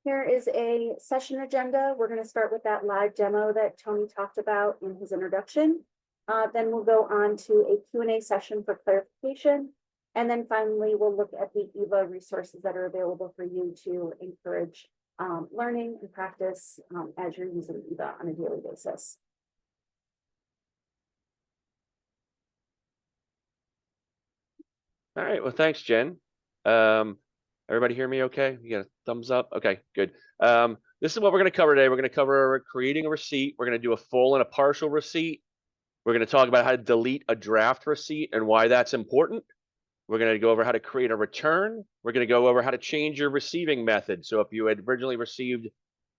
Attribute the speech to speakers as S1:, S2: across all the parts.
S1: Here is a session agenda. We're going to start with that live demo that Tony talked about in his introduction. Then we'll go on to a Q&A session for clarification. And then finally, we'll look at the eVA resources that are available for you to encourage learning and practice as you're using eVA on a daily basis.
S2: All right, well, thanks, Jen. Everybody hear me okay? You got a thumbs up? Okay, good. This is what we're going to cover today. We're going to cover creating a receipt. We're going to do a full and a partial receipt. We're going to talk about how to delete a draft receipt and why that's important. We're going to go over how to create a return. We're going to go over how to change your receiving method. So if you had originally received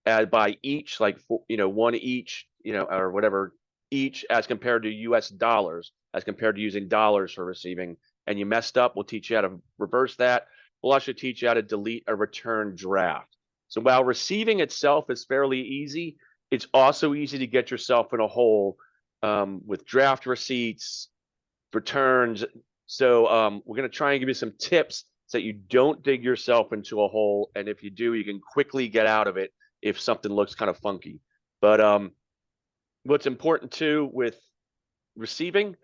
S2: by each, like, one each, or whatever, each as compared to US dollars, as compared to using dollars for receiving, and you messed up, we'll teach you how to reverse that. We'll also teach you how to delete a return draft. So while receiving itself is fairly easy, it's also easy to get yourself in a hole with draft receipts, returns. So we're going to try and give you some tips so that you don't dig yourself into a hole. And if you do, you can quickly get out of it if something looks kind of funky. But what's important too with receiving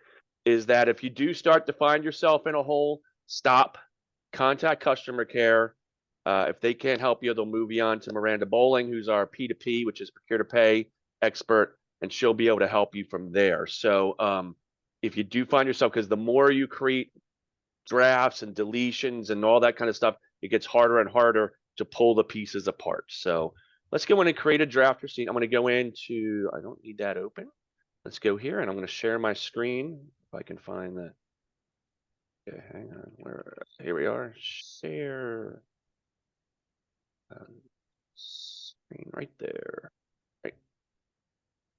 S2: is that if you do start to find yourself in a hole, stop, contact customer care. If they can't help you, they'll move you on to Miranda Bowling, who's our P2P, which is procure to pay expert, and she'll be able to help you from there. So if you do find yourself, because the more you create drafts and deletions and all that kind of stuff, it gets harder and harder to pull the pieces apart. So let's go in and create a draft receipt. I'm going to go into, I don't need that open. Let's go here and I'm going to share my screen. If I can find the, okay, hang on, here we are, share screen right there. Right.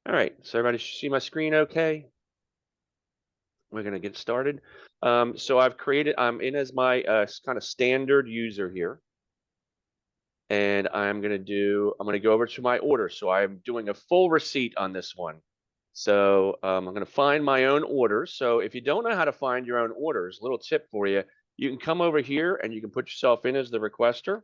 S2: All right, so everybody see my screen okay? We're going to get started. So I've created, I'm in as my kind of standard user here. And I'm going to go over to my order. So I'm doing a full receipt on this one. So I'm going to find my own orders. So if you don't know how to find your own orders, a little tip for you, you can come over here and you can put yourself in as the requester.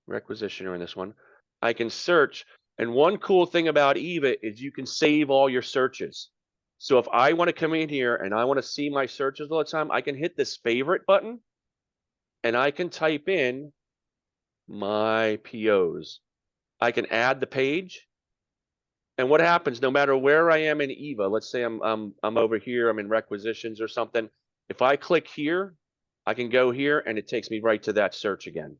S2: Requisitioner in this one. I can search. And one cool thing about eVA is you can save all your searches. So if I want to come in here and I want to see my searches all the time, I can hit this favorite button and I can type in my POs. I can add the page. And what happens, no matter where I am in eVA, let's say I'm over here, I'm in requisitions or something. If I click here, I can go here and it takes me right to that search again.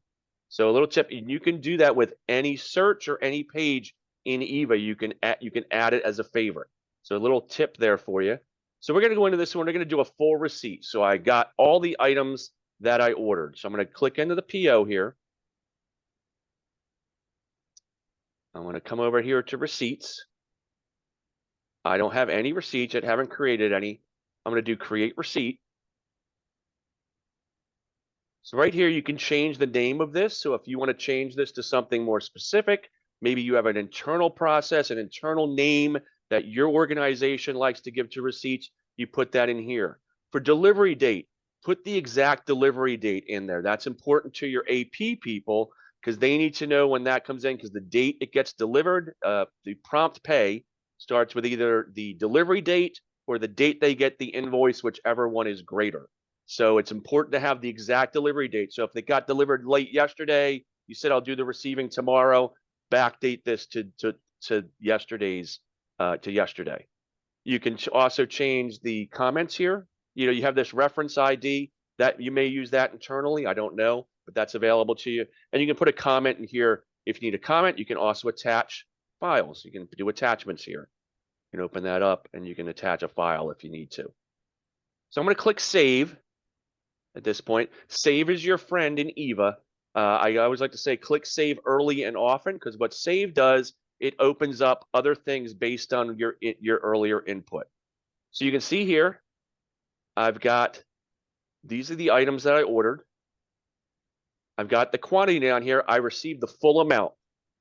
S2: So a little tip, you can do that with any search or any page in eVA. You can add it as a favorite. So a little tip there for you. So we're going to go into this one. We're going to do a full receipt. So I got all the items that I ordered. So I'm going to click into the PO here. I'm going to come over here to receipts. I don't have any receipts yet, haven't created any. I'm going to do create receipt. So right here, you can change the name of this. So if you want to change this to something more specific, maybe you have an internal process, an internal name that your organization likes to give to receipts, you put that in here. For delivery date, put the exact delivery date in there. That's important to your AP people because they need to know when that comes in because the date it gets delivered, the prompt pay starts with either the delivery date or the date they get the invoice, whichever one is greater. So it's important to have the exact delivery date. So if they got delivered late yesterday, you said, I'll do the receiving tomorrow, backdate this to yesterday's, to yesterday. You can also change the comments here. You have this reference ID that you may use that internally. I don't know, but that's available to you. And you can put a comment in here. If you need a comment, you can also attach files. You can do attachments here. You can open that up and you can attach a file if you need to. So I'm going to click save at this point. Save is your friend in eVA. I always like to say click save early and often because what save does, it opens up other things based on your earlier input. So you can see here, I've got, these are the items that I ordered. I've got the quantity down here. I received the full amount.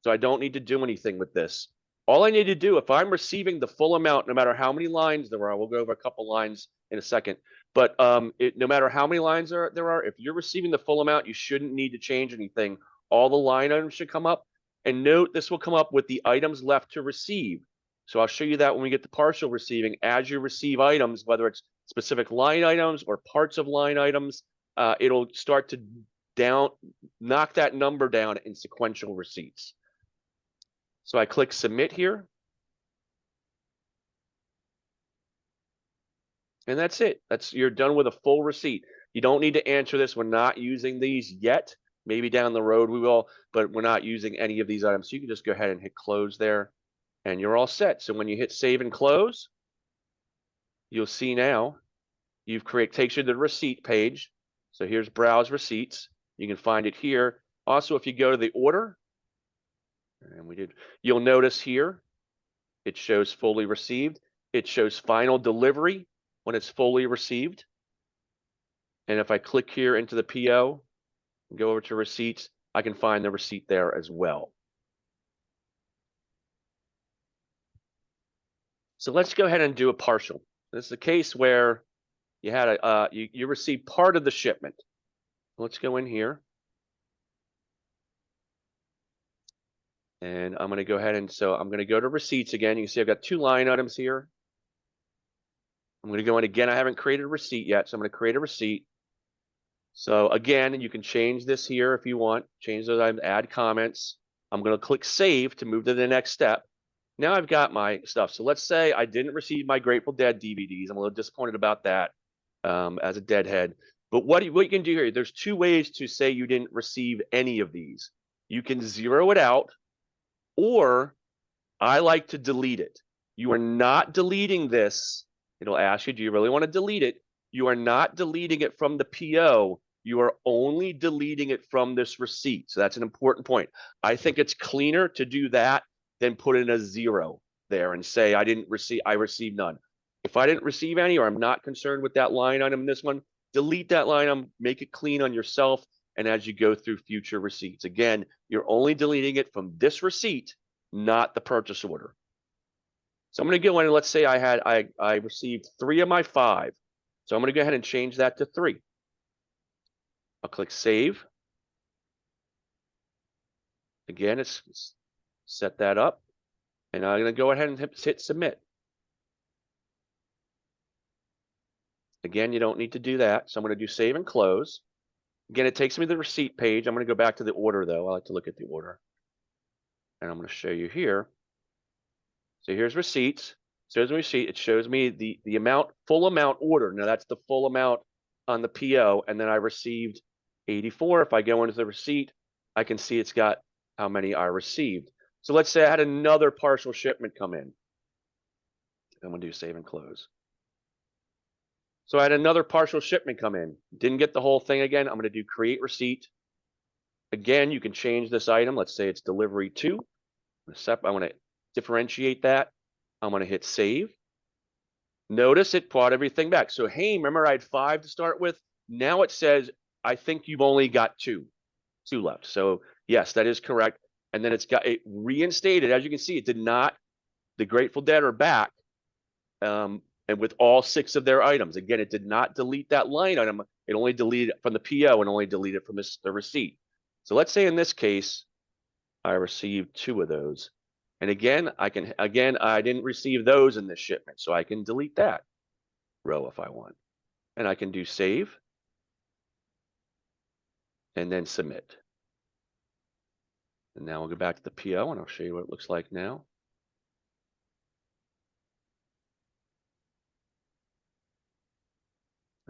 S2: So I don't need to do anything with this. All I need to do, if I'm receiving the full amount, no matter how many lines there are, we'll go over a couple lines in a second, but no matter how many lines there are, if you're receiving the full amount, you shouldn't need to change anything. all the line items should come up. And note, this will come up with the items left to receive. So I'll show you that when we get to partial receiving. As you receive items, whether it's specific line items or parts of line items, it'll start to knock that number down in sequential receipts. So I click submit here. And that's it. You're done with a full receipt. You don't need to answer this. We're not using these yet. Maybe down the road we will, but we're not using any of these items. So you can just go ahead and hit close there, and you're all set. So when you hit save and close, you'll see now takes you to the receipt page. So here's browse receipts. You can find it here. Also, if you go to the order, and you'll notice here it shows fully received. It shows final delivery when it's fully received. And if I click here into the PO and go over to receipts, I can find the receipt there as well. So let's go ahead and do a partial. This is a case where you had you received part of the shipment. Let's go in here. And I'm going to go ahead and I'm going to go to receipts again. You can see I've got 2 line items here. I'm going to go in again. I haven't created a receipt yet, so I'm going to create a receipt. So again, you can change this here if you want. Change those items, add comments. I'm going to click save to move to the next step. Now I've got my stuff. So let's say I didn't receive my Grateful Dead DVDs. I'm a little disappointed about that as a deadhead. But what you can do here, there's 2 ways to say you didn't receive any of these. You can zero it out, or I like to delete it. You are not deleting this. It'll ask you, do you really want to delete it? You are not deleting it from the PO. You are only deleting it from this receipt. So that's an important point. I think it's cleaner to do that than put in a 0 there and say I received none. If I didn't receive any, or I'm not concerned with that line item in this one, delete that line item, make it clean on yourself, and as you go through future receipts. Again, you're only deleting it from this receipt, not the purchase order. So I'm going to go in and let's say I received 3 of my 5. So I'm going to go ahead and change that to 3. I'll click save. Again, it's set that up. And I'm going to go ahead and hit submit. Again, you don't need to do that. So I'm going to do save and close. Again, it takes me to the receipt page. I'm going to go back to the order, though. I like to look at the order. And I'm going to show you here. So here's receipts. Shows me receipt. It shows me the full amount order. Now that's the full amount on the PO. And then I received 84. If I go into the receipt, I can see it's got how many I received. So let's say I had another partial shipment come in. I'm going to do save and close. So I had another partial shipment come in. Didn't get the whole thing again. I'm going to do create receipt. Again, you can change this item. Let's say it's delivery 2. I want to differentiate that. I'm going to hit save. Notice it brought everything back. So, hey, remember I had 5 to start with? Now it says, I think you've only got 2 left. So yes, that is correct. And then it reinstated. As you can see, it did not, the Grateful Dead are back. And with all 6 of their items. Again, it did not delete that line item. It only deleted it from the PO and only deleted it from the receipt. So let's say in this case, I received 2 of those. And again, I didn't receive those in this shipment, so I can delete that row if I want. And I can do save and then submit. And now we'll go back to the PO and I'll show you what it looks like now.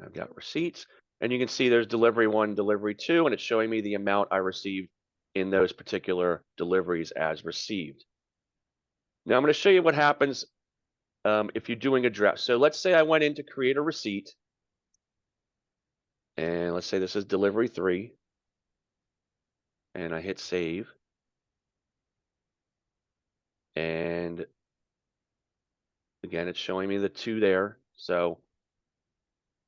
S2: I've got receipts, and you can see there's delivery 1, delivery 2, and it's showing me the amount I received in those particular deliveries as received. Now I'm going to show you what happens if you're doing a draft. So let's say I went in to create a receipt, and let's say this is delivery 3, and I hit save, and again, it's showing me the 2 there. So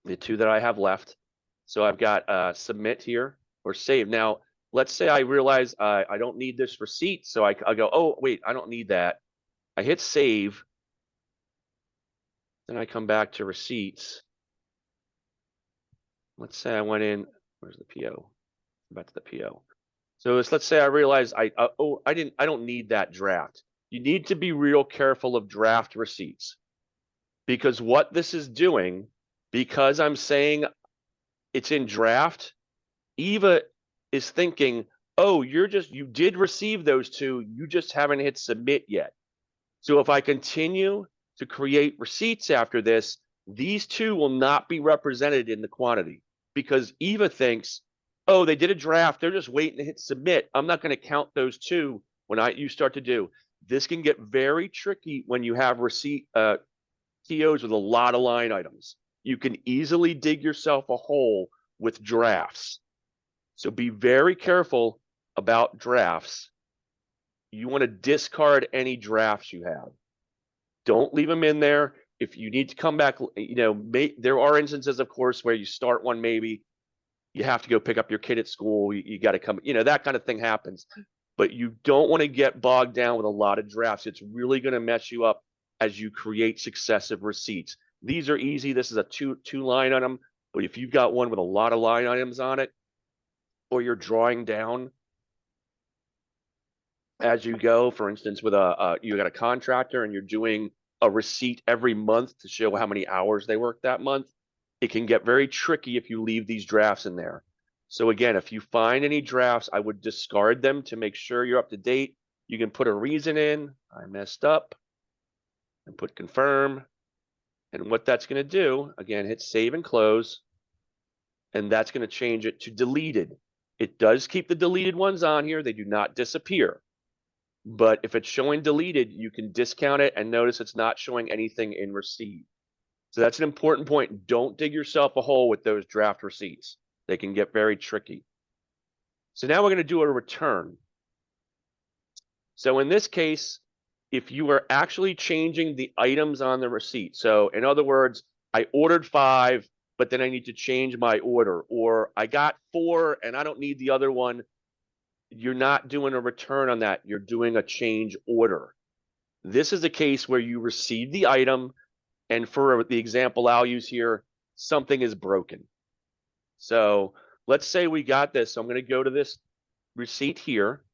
S2: the 2 that I have left. So I've got submit here or save. Now, let's say I realize I don't need this receipt. So I go, oh, wait, I don't need that. I hit save. Then I come back to receipts. Let's say I went in, where's the PO? Back to the PO. So let's say I realize I don't need that draft. You need to be real careful of draft receipts, because what this is doing, because I'm saying it's in draft, eVA is thinking, oh, you did receive those two, you just haven't hit submit yet. So if I continue to create receipts after this, these two will not be represented in the quantity, because eVA thinks, oh, they did a draft, they're just waiting to hit submit. I'm not going to count those two when you start to do. This can get very tricky when you have TOs with a lot of line items. You can easily dig yourself a hole with drafts. So be very careful about drafts. You want to discard any drafts you have. Don't leave them in there. If you need to come back, there are instances, of course, where you start one, maybe you have to go pick up your kid at school. You got to come, that kind of thing happens. But you don't want to get bogged down with a lot of drafts. It's really going to mess you up as you create successive receipts. These are easy. This is a two line item. But if you've got one with a lot of line items on it, or you're drawing down as you go, for instance, with you got a contractor and you're doing a receipt every month to show how many hours they worked that month, it can get very tricky if you leave these drafts in there. So again, if you find any drafts, I would discard them to make sure you're up to date. You can put a reason in, I messed up, and put confirm. And what that's going to do, again, hit save and close, and that's going to change it to deleted. It does keep the deleted ones on here. They do not disappear. But if it's showing deleted, you can discount it and notice it's not showing anything in receipt. So that's an important point. Don't dig yourself a hole with those draft receipts. They can get very tricky. So now we're going to do a return. So in this case, if you are actually changing the items on the receipt, so in other words, I ordered 5, but then I need to change my order, or I got 4 and I don't need the other one, you're not doing a return on that. You're doing a change order. This is a case where you receive the item, and for the example I'll use here, something is broken. So let's say we got this. So I'm going to go to this receipt here,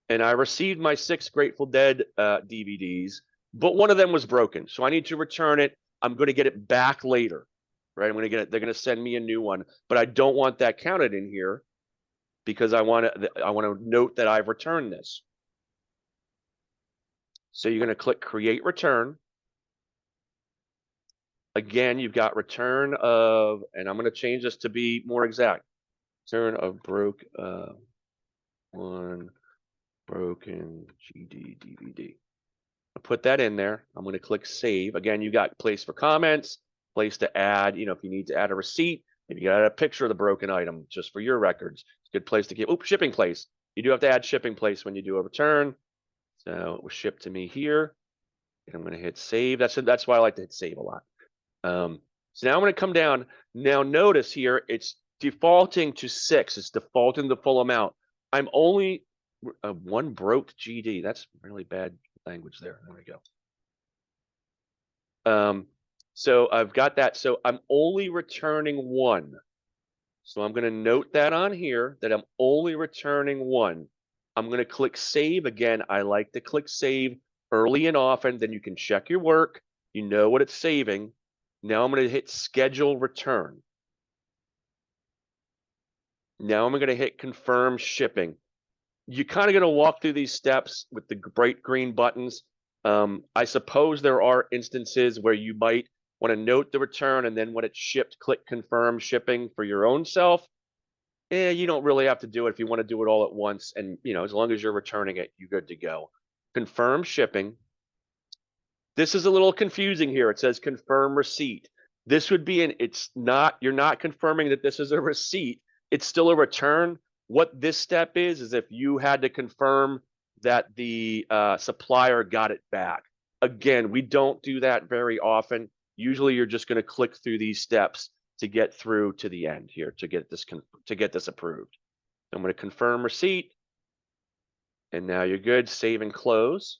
S2: and I received my 6 Grateful Dead DVDs, but one of them was broken. So I need to return it. I'm going to get it back later, right? I'm going to get it. They're going to send me a new one, but I don't want that counted in here, because I want to note that I've returned this. So you're going to click create return. Again, you've got return of, and I'm going to change this to be more exact. Return of one broken GD DVD. I'll put that in there. I'm going to click save. Again, you got place for comments, place to add, if you need to add a receipt, maybe you got a picture of the broken item just for your records. It's a good place to keep. Shipping place. You do have to add shipping place when you do a return. So it was shipped to me here. And I'm going to hit save. That's why I like to hit save a lot. So now I'm going to come down. Now notice here, it's defaulting to 6. It's defaulting the full amount. I'm only one broke GD. That's really bad language there. There we go. So I've got that. So I'm only returning 1. So I'm going to note that on here that I'm only returning 1. I'm going to click save again. I like to click save early and often. Then you can check your work. You know what it's saving. Now I'm going to hit schedule return. Now I'm going to hit confirm shipping. You're kind of going to walk through these steps with the bright green buttons. I suppose there are instances where you might want to note the return, and then when it's shipped, click confirm shipping for your own self. You don't really have to do it if you want to do it all at once. And, as long as you're returning it, you're good to go. Confirm shipping. This is a little confusing here. It says confirm receipt. This would be you're not confirming that this is a receipt. It's still a return. What this step is if you had to confirm that the supplier got it back. Again, we don't do that very often. Usually you're just going to click through these steps to get through to the end here, to get this approved. I'm going to confirm receipt. And now you're good. Save and close.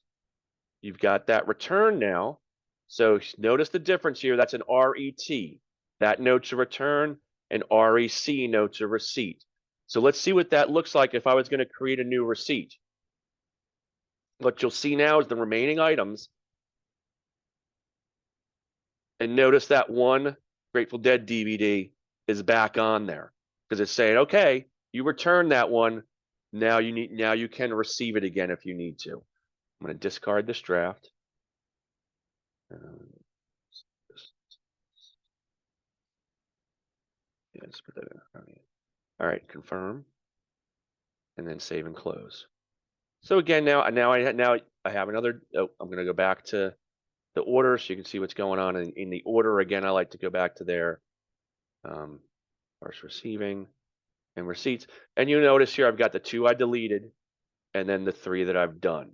S2: You've got that return now. So notice the difference here. That's an RET. That notes a return, and REC notes a receipt. So let's see what that looks like if I was going to create a new receipt. What you'll see now is the remaining items. And notice that one Grateful Dead DVD is back on there because it's saying, okay, you returned that one. Now you can receive it again if you need to. I'm going to discard this draft. Yeah, let's put that in. All right, confirm, and then save and close. So again, now I have another. Oh, I'm going to go back to the order so you can see what's going on in the order. Again, I like to go back to there. First receiving and receipts, and you notice here I've got the 2 I deleted, and then the 3 that I've done.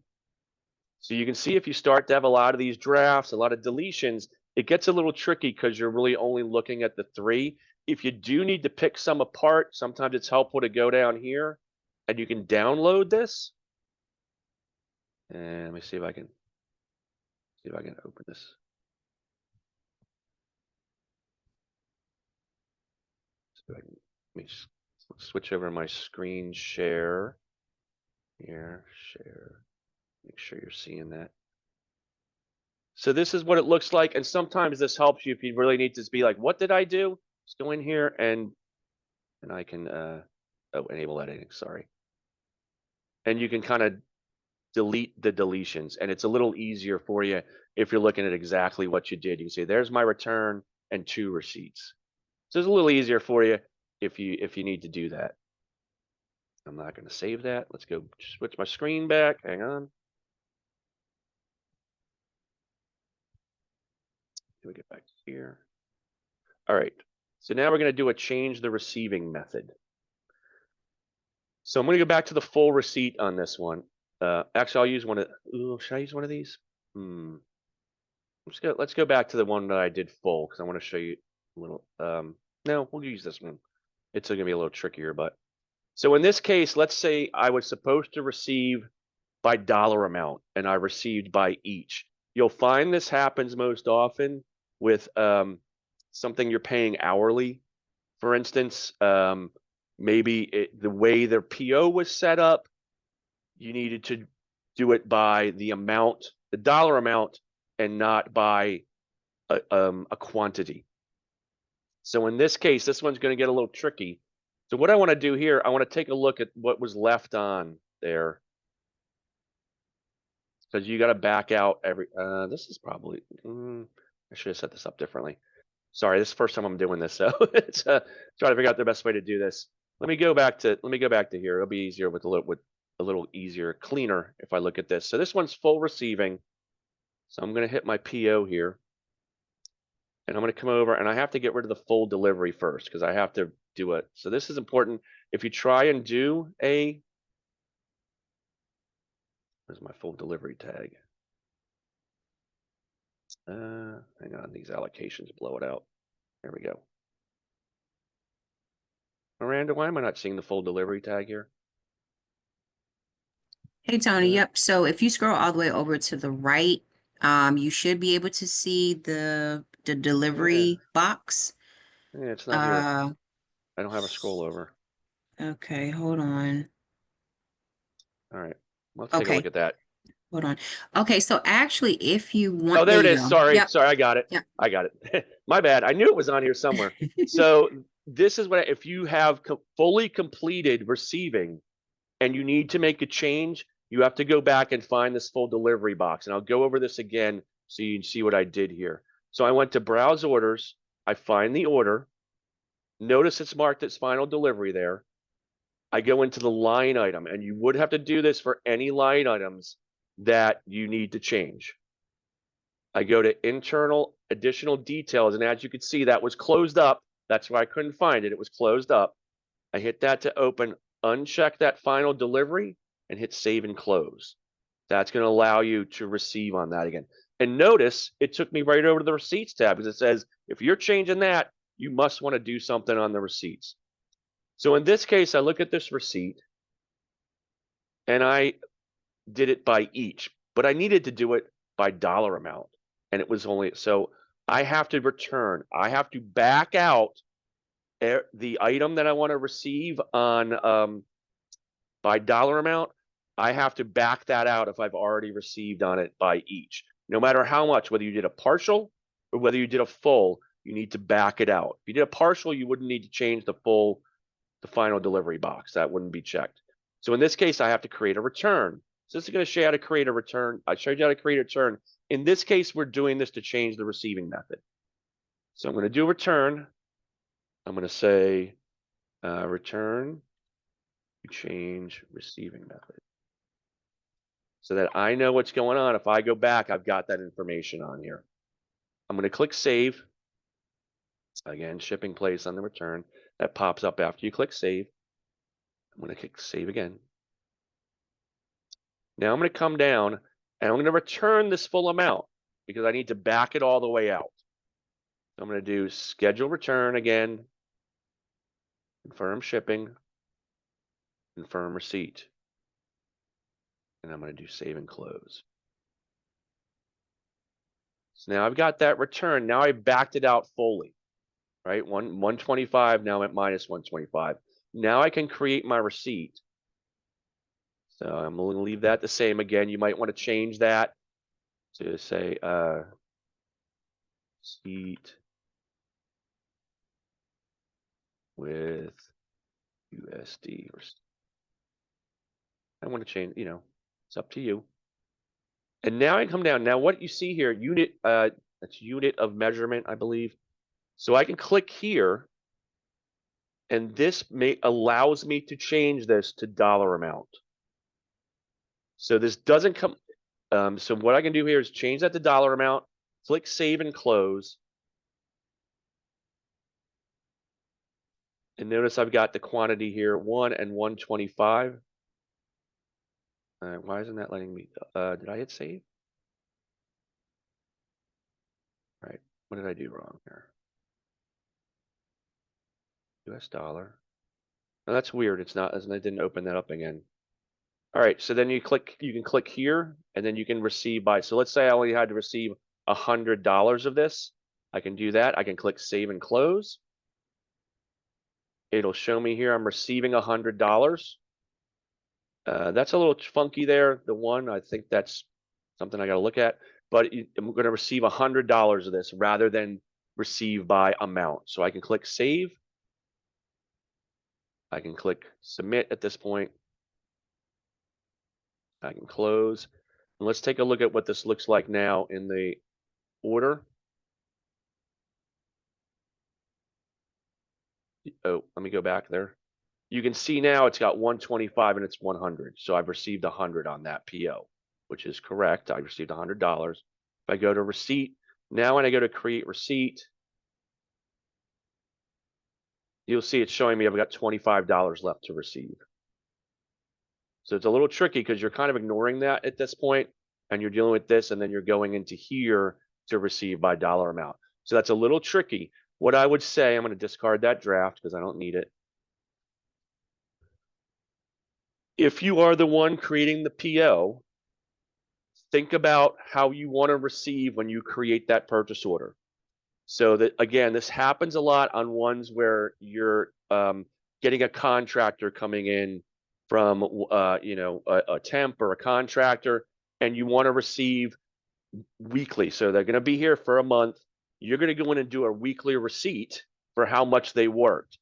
S2: So you can see if you start to have a lot of these drafts, a lot of deletions, it gets a little tricky because you're really only looking at the 3. If you do need to pick some apart, sometimes it's helpful to go down here and you can download this. And let me see if I can open this. So let me switch over my screen share. Here, share. Make sure you're seeing that. So this is what it looks like, and sometimes this helps you if you really need to be like, what did I do? Just go in here and I can enable editing, sorry. And you can kind of delete the deletions, and it's a little easier for you if you're looking at exactly what you did. You can say, there's my return and 2 receipts. So it's a little easier for you if you need to do that. I'm not going to save that. Let's go switch my screen back. Hang on. Let me get back here. All right. So now we're going to do a change the receiving method. So I'm going to go back to the full receipt on this one. Actually, I'll use one of. Ooh, should I use one of these? Let's go back to the one that I did full because I want to show you a little. No, we'll use this one. It's going to be a little trickier, but so in this case, let's say I was supposed to receive by dollar amount and I received by each. You'll find this happens most often with something you're paying hourly. For instance, maybe the way their PO was set up, you needed to do it by the amount, the dollar amount, and not by a quantity. So in this case, this one's going to get a little tricky. So what I want to do here, I want to take a look at what was left on there. Because you got to back out every, this is probably, I should have set this up differently. Sorry, this is the first time I'm doing this, so it's trying to figure out the best way to do this. Let me go back to here. It'll be easier with a little easier, cleaner if I look at this. So this one's full receiving. So I'm going to hit my PO here. And I'm going to come over and I have to get rid of the full delivery first because I have to do it. So this is important. If you try and do where's my full delivery tag? Hang on, these allocations blow it out. There we go. Miranda, why am I not seeing the full delivery tag here?
S3: Hey, Tony. Yep. So if you scroll all the way over to the right, you should be able to see the delivery box.
S2: Yeah, it's not here. I don't have a scroll over.
S3: Okay, hold on.
S2: All right. Let's take a look at that.
S3: Hold on. Okay, so actually, if you want,
S2: oh, there it is.
S3: go.
S2: Sorry,
S3: Yep.
S2: sorry, I got it.
S3: Yep.
S2: I got it. My bad. I knew it was on here somewhere. So this is what if you have fully completed receiving, and you need to make a change, you have to go back and find this full delivery box. And I'll go over this again so you can see what I did here. So I went to browse orders. I find the order. Notice it's marked as final delivery there. I go into the line item, and you would have to do this for any line items that you need to change. I go to internal additional details, and as you can see, that was closed up. That's why I couldn't find it. It was closed up. I hit that to open, uncheck that final delivery, and hit save and close. That's going to allow you to receive on that again. And notice it took me right over to the receipts tab because it says, if you're changing that, you must want to do something on the receipts. So in this case, I look at this receipt and I did it by each, but I needed to do it by dollar amount. And it was only, so I have to return, I have to back out the item that I want to receive on by dollar amount, I have to back that out if I've already received on it by each. No matter how much, whether you did a partial or whether you did a full, you need to back it out. If you did a partial, you wouldn't need to change the final delivery box. That wouldn't be checked. So in this case, I have to create a return. So this is going to show you how to create a return. I showed you how to create a return. In this case, we're doing this to change the receiving method. So I'm going to do a return. I'm going to say return to change receiving method, so that I know what's going on. If I go back, I've got that information on here. I'm going to click save. Again, shipping place on the return. That pops up after you click save. I'm going to click save again. Now I'm going to come down and I'm going to return this full amount because I need to back it all the way out. So I'm going to do schedule return again, confirm shipping, confirm receipt. And I'm going to do save and close. So now I've got that return. Now I backed it out fully, right? 125, now I'm at minus 125. Now I can create my receipt. So I'm going to leave that the same. Again, you might want to change that to say receipt with USD. I want to change, it's up to you. And now I come down. Now what you see here, unit, that's unit of measurement, I believe. So I can click here, and this allows me to change this to dollar amount. So this doesn't come. So what I can do here is change that to dollar amount, click save and close. And notice I've got the quantity here, 1 and 125. Why isn't that letting me? Did I hit save? All right, what did I do wrong here? US dollar. No, that's weird. It's not, as I didn't open that up again. All right, so then you can click here, and then you can receive by. So let's say I only had to receive $100 of this. I can do that. I can click save and close. It'll show me here I'm receiving $100. That's a little funky there. The one, I think that's something I got to look at. But I'm going to receive $100 of this rather than receive by amount. So I can click save. I can click submit at this point. I can close. And let's take a look at what this looks like now in the order. Oh, let me go back there. You can see now it's got 125 and it's 100. So I've received 100 on that PO, which is correct. I received $100. If I go to receipt, now when I go to create receipt, you'll see it's showing me I've got $25 left to receive. So it's a little tricky because you're kind of ignoring that at this point, and you're dealing with this, and then you're going into here to receive by dollar amount. So that's a little tricky. What I would say, I'm going to discard that draft because I don't need it. If you are the one creating the PO, think about how you want to receive when you create that purchase order. So that, again, this happens a lot on ones where you're getting a contractor coming in from a temp or a contractor, and you want to receive weekly. So they're going to be here for a month. You're going to go in and do a weekly receipt for how much they worked.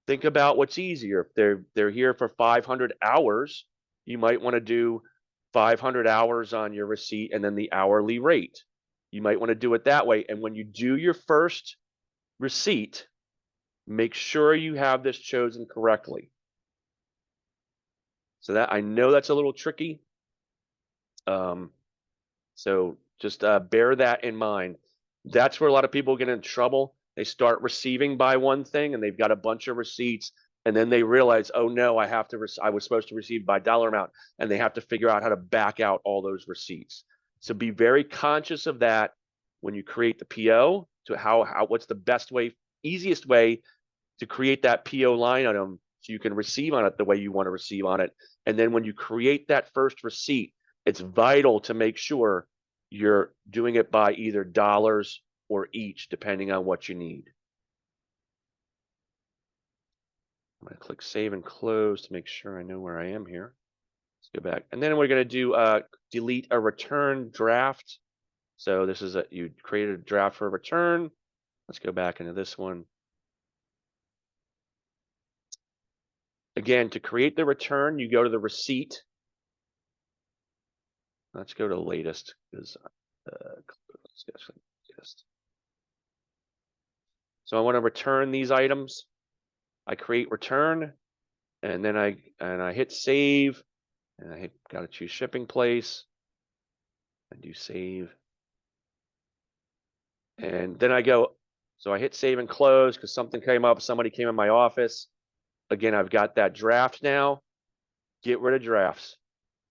S2: Think about what's easier. If they're here for 500 hours, you might want to do 500 hours on your receipt and then the hourly rate. You might want to do it that way. And when you do your first receipt, make sure you have this chosen correctly. So that, I know that's a little tricky. So just bear that in mind. That's where a lot of people get in trouble. They start receiving by one thing and they've got a bunch of receipts, and then they realize, oh no, I was supposed to receive by dollar amount, and they have to figure out how to back out all those receipts. So be very conscious of that when you create the PO, to what's the best way, easiest way to create that PO line item so you can receive on it the way you want to receive on it. And then when you create that first receipt, it's vital to make sure you're doing it by either dollars or each, depending on what you need. I'm going to click save and close to make sure I know where I am here. Let's go back. And then we're going to do delete a return draft. So this is you created a draft for a return. Let's go back into this one. Again, to create the return, you go to the receipt. Let's go to latest because latest. So I want to return these items. I create return, and then I hit save, and I got to choose shipping place. I do save, and then I go. So I hit save and close because something came up. Somebody came in my office. Again, I've got that draft now. Get rid of drafts.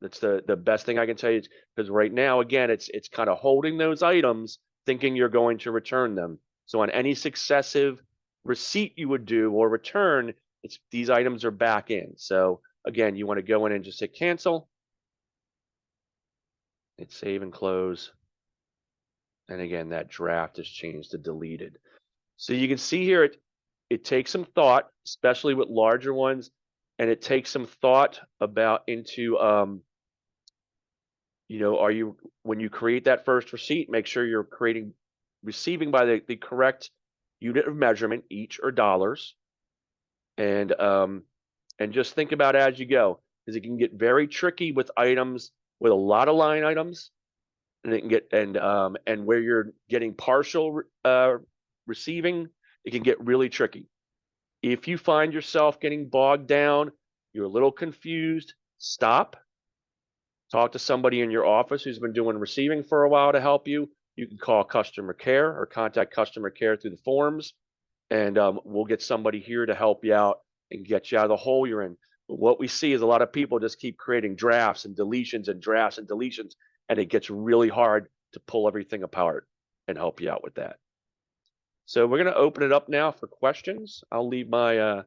S2: That's the best thing I can tell you, because right now, again, it's kind of holding those items, thinking you're going to return them. So on any successive receipt you would do or return, these items are back in. So again, you want to go in and just hit cancel. Hit save and close. And again, that draft is changed to deleted. So you can see here, it takes some thought, especially with larger ones, and it takes some thought about into when you create that first receipt, make sure you're receiving by the correct unit of measurement, each or dollars, and just think about it as you go, because it can get very tricky with items with a lot of line items, and it can get and where you're getting partial receiving, it can get really tricky. If you find yourself getting bogged down, you're a little confused, stop. Talk to somebody in your office who's been doing receiving for a while to help you. You can call customer care or contact customer care through the forums, and we'll get somebody here to help you out and get you out of the hole you're in. But what we see is a lot of people just keep creating drafts and deletions and drafts and deletions, and it gets really hard to pull everything apart and help you out with that. So we're going to open it up now for questions. I'll leave my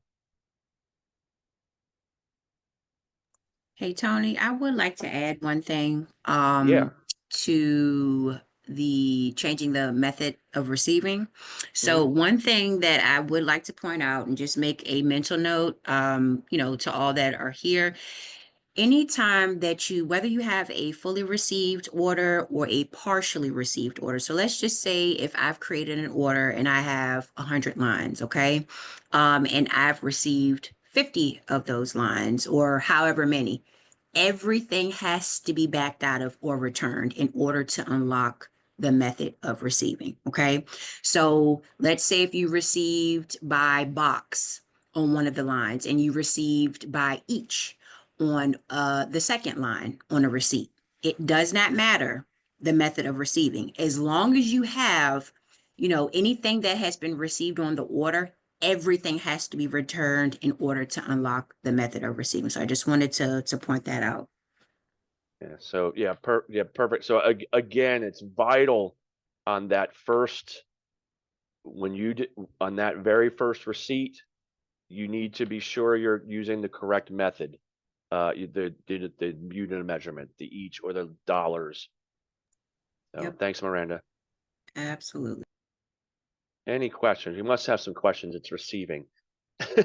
S3: Hey, Tony, I would like to add one thing
S2: Yeah.
S3: to the changing the method of receiving. So one thing that I would like to point out and just make a mental note, to all that are here, anytime that whether you have a fully received order or a partially received order. So let's just say if I've created an order and I have 100 lines, okay? And I've received 50 of those lines or however many. Everything has to be backed out of or returned in order to unlock the method of receiving, okay? So let's say if you received by box on one of the lines and you received by each on the second line on a receipt. It does not matter the method of receiving. As long as you have, anything that has been received on the order, everything has to be returned in order to unlock the method of receiving. So I just wanted to point that out.
S2: Yeah. So yeah, perfect. So again, it's vital on that first, on that very first receipt, you need to be sure you're using the correct method. The unit of measurement, the each or the dollars. So
S3: Yep.
S2: Thanks, Miranda.
S3: Absolutely.
S2: Any questions? You must have some questions. It's receiving.
S1: You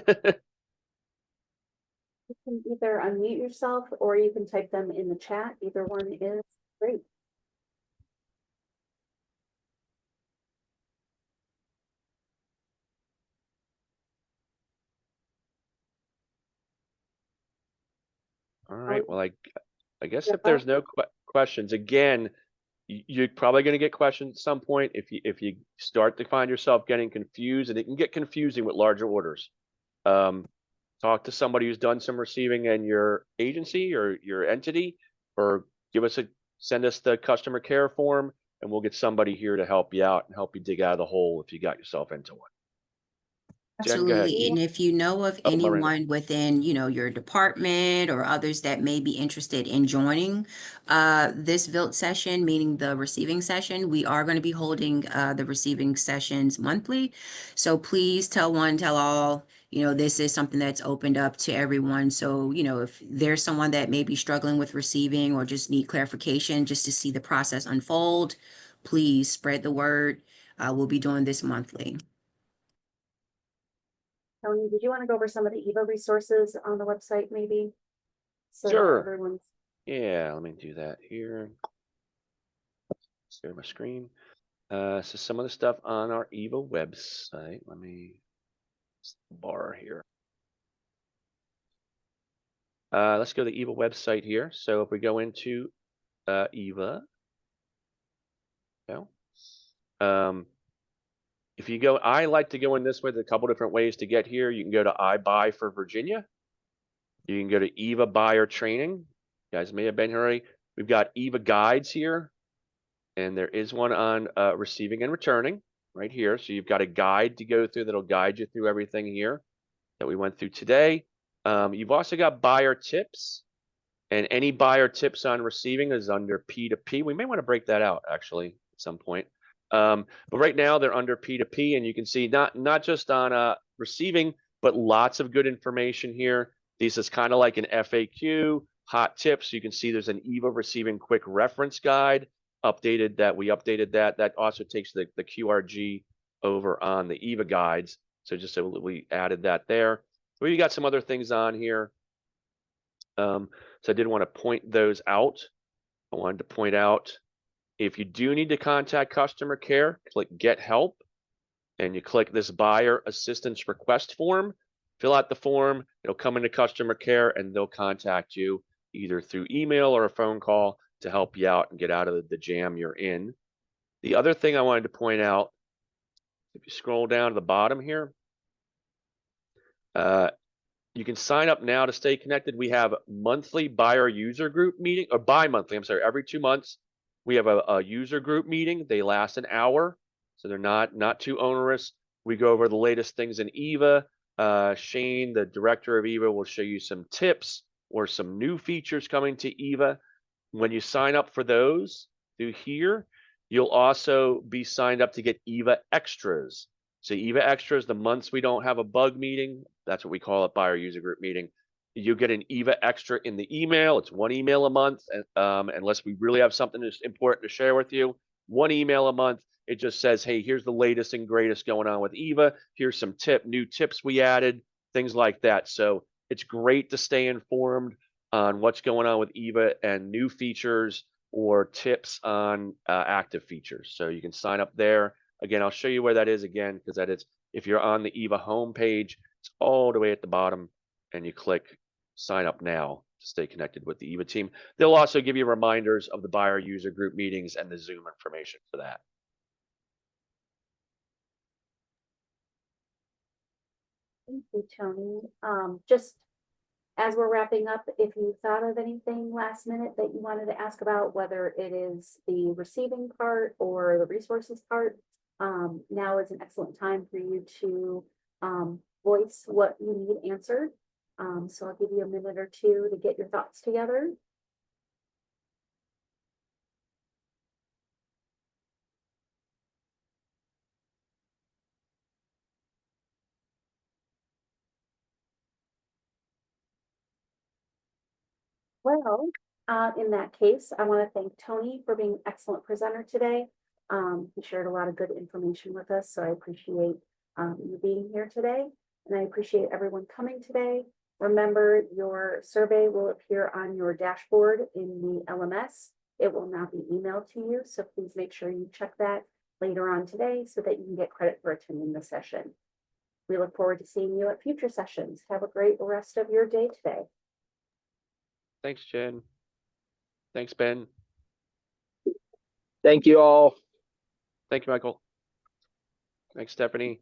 S1: can either unmute yourself or you can type them in the chat. Either one is great.
S2: All right. Well, I guess
S1: Yeah.
S2: if there's no questions, again, you're probably going to get questions at some point if you start to find yourself getting confused, and it can get confusing with larger orders. Talk to somebody who's done some receiving in your agency or your entity, or send us the customer care form, and we'll get somebody here to help you out and help you dig out of the hole if you got yourself into one. Jen, go ahead.
S3: Absolutely. And if you know of
S2: Oh, Miranda.
S3: anyone within, your department or others that may be interested in joining this VILT session, meaning the receiving session, we are going to be holding the receiving sessions monthly. So please tell one, tell all, this is something that's opened up to everyone. So, if there's someone that may be struggling with receiving or just need clarification just to see the process unfold, please spread the word. We'll be doing this monthly.
S1: Tony, did you want to go over some of the eVA resources on the website maybe? So that
S2: Sure.
S1: everyone's
S2: Yeah, let me do that here. Share my screen. So some of the stuff on our eVA website. Let me bar here. Let's go to the eVA website here. So if we go into eVA, if you go, I like to go in this way. There's a couple different ways to get here. You can go to I Buy for Virginia. You can go to eVA Buyer Training. You guys may have been here already. We've got eVA Guides here. And there is one on receiving and returning right here. So you've got a guide to go through that'll guide you through everything here that we went through today. You've also got buyer tips, and any buyer tips on receiving is under P2P. We may want to break that out actually at some point. But right now they're under P2P, and you can see not just on receiving, but lots of good information here. This is kind of like an FAQ, hot tips. You can see there's an eVA receiving quick reference guide. We updated that. That also takes the QRG over on the eVA guides. So just so we added that there. We got some other things on here. So I did want to point those out. I wanted to point out, if you do need to contact customer care, click Get Help, and you click this Buyer Assistance Request form. Fill out the form. It'll come into customer care, and they'll contact you either through email or a phone call to help you out and get out of the jam you're in. The other thing I wanted to point out, if you scroll down to the bottom here, you can sign up now to stay connected. We have monthly buyer user group meeting, or bi-monthly, I'm sorry, every 2 months. We have a user group meeting. They last an hour, so they're not too onerous. We go over the latest things in eVA. Shane, the director of eVA, will show you some tips or some new features coming to eVA. When you sign up for those through here, you'll also be signed up to get eVA Extras. So eVA Extras, the months we don't have a bug meeting, that's what we call it, buyer user group meeting. You get an eVA Extra in the email. It's 1 email a month, unless we really have something that's important to share with you. 1 email a month. It just says, hey, here's the latest and greatest going on with eVA. Here's some new tips we added, things like that. So it's great to stay informed on what's going on with eVA and new features or tips on active features. So you can sign up there. Again, I'll show you where that is again, because that is, if you're on the eVA homepage, it's all the way at the bottom, and you click sign up now to stay connected with the eVA team. They'll also give you reminders of the buyer user group meetings and the Zoom information for that.
S1: Thank you, Tony. Just as we're wrapping up, if you thought of anything last minute that you wanted to ask about, whether it is the receiving part or the resources part, now is an excellent time for you to voice what you need answered. So I'll give you a minute or two to get your thoughts together. Well, in that case, I want to thank Tony for being an excellent presenter today. He shared a lot of good information with us, so I appreciate you being here today, and I appreciate everyone coming today. Remember, your survey will appear on your dashboard in the LMS. It will not be emailed to you, so please make sure you check that later on today so that you can get credit for attending the session. We look forward to seeing you at future sessions. Have a great rest of your day today.
S2: Thanks, Jen. Thanks, Ben.
S4: Thank you all.
S2: Thank you, Michael. Thanks, Stephanie.